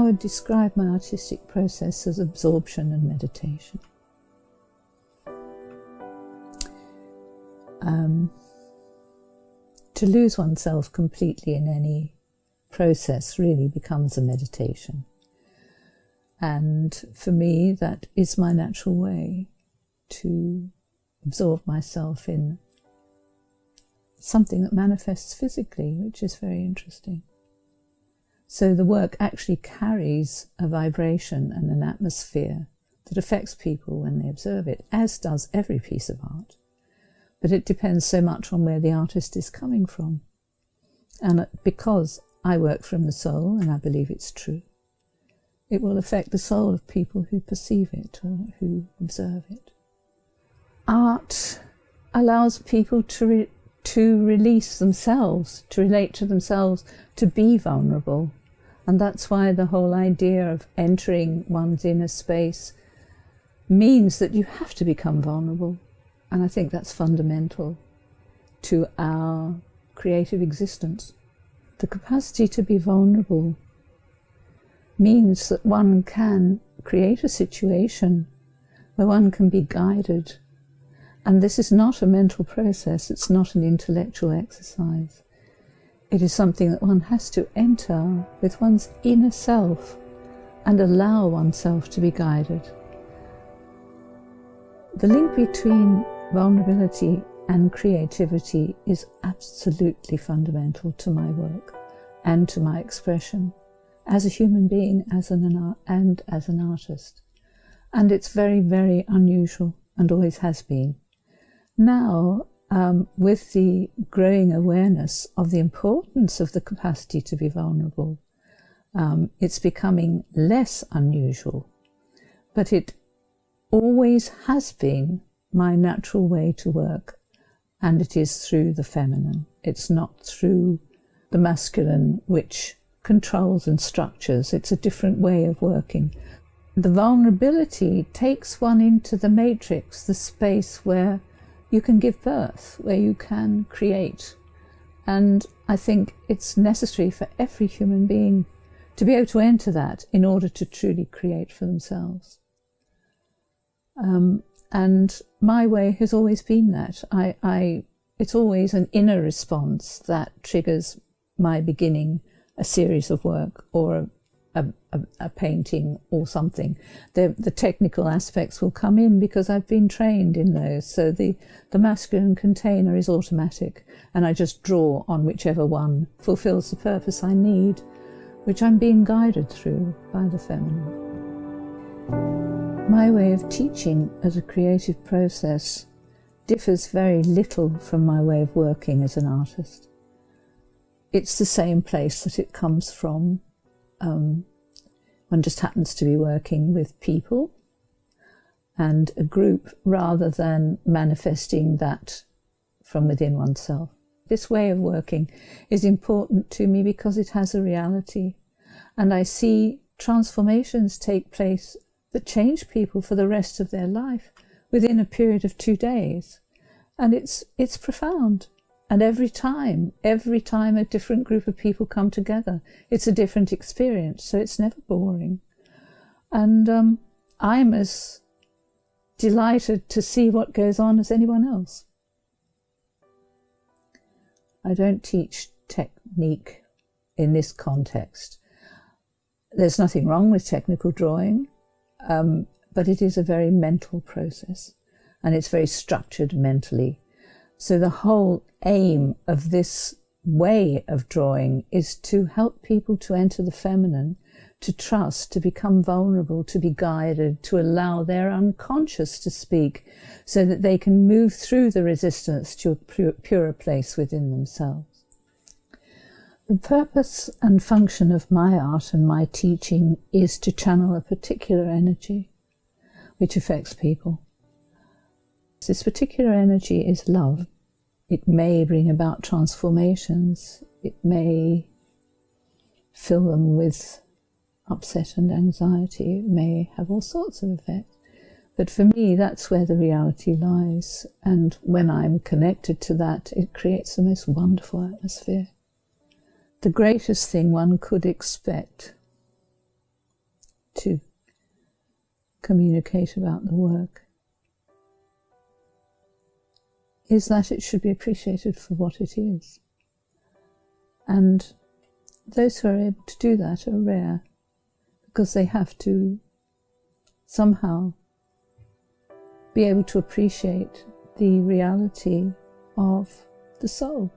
would describe my artistic process as absorption and meditation. To lose oneself completely in any process really becomes a meditation. And for me, that is my natural way to absorb myself in something that manifests physically, which is very interesting. So the work actually carries a vibration and an atmosphere that affects people when they observe it, as does every piece of art. But it depends so much on where the artist is coming from. And because I work from the soul, and I believe it's true, it will affect the soul of people who perceive it or who observe it. Art allows people to release themselves, to relate to themselves, to be vulnerable. And that's why the whole idea of entering one's inner space means that you have to become vulnerable. And I think that's fundamental to our creative existence. The capacity to be vulnerable means that one can create a situation where one can be guided. And this is not a mental process, it's not an intellectual exercise. It is something that one has to enter with one's inner self and allow oneself to be guided. The link between vulnerability and creativity is absolutely fundamental to my work and to my expression as a human being, as an artist. And it's very, very unusual and always has been. Now, with the growing awareness of the importance of the capacity to be vulnerable, it's becoming less unusual, but it always has been my natural way to work, and it is through the feminine. It's not through the masculine, which controls and structures. It's a different way of working. The vulnerability takes one into the matrix, the space where you can give birth, where you can create. And I think it's necessary for every human being to be able to enter that in order to truly create for themselves. And my way has always been that. It's always an inner response that triggers my beginning a series of work or a painting or something. The technical aspects will come in because I've been trained in those. So the masculine container is automatic, and I just draw on whichever one fulfills the purpose I need, which I'm being guided through by the feminine. My way of teaching as a creative process differs very little from my way of working as an artist. It's the same place that it comes from. One just happens to be working with people and a group rather than manifesting that from within oneself. This way of working is important to me because it has a reality, and I see transformations take place that change people for the rest of their life within a period of 2 days. And it's profound. And every time a different group of people come together, it's a different experience, so it's never boring. And I'm as delighted to see what goes on as anyone else. I don't teach technique in this context. There's nothing wrong with technical drawing, but it is a very mental process, and it's very structured mentally. So the whole aim of this way of drawing is to help people to enter the feminine, to trust, to become vulnerable, to be guided, to allow their unconscious to speak so that they can move through the resistance to a purer place within themselves. The purpose and function of my art and my teaching is to channel a particular energy which affects people. This particular energy is love. It may bring about transformations. It may fill them with upset and anxiety. It may have all sorts of effects. But for me, that's where the reality lies. And when I'm connected to that, it creates the most wonderful atmosphere. The greatest thing one could expect to communicate about the work is that it should be appreciated for what it is. And those who are able to do that are rare, because they have to somehow be able to appreciate the reality of the soul.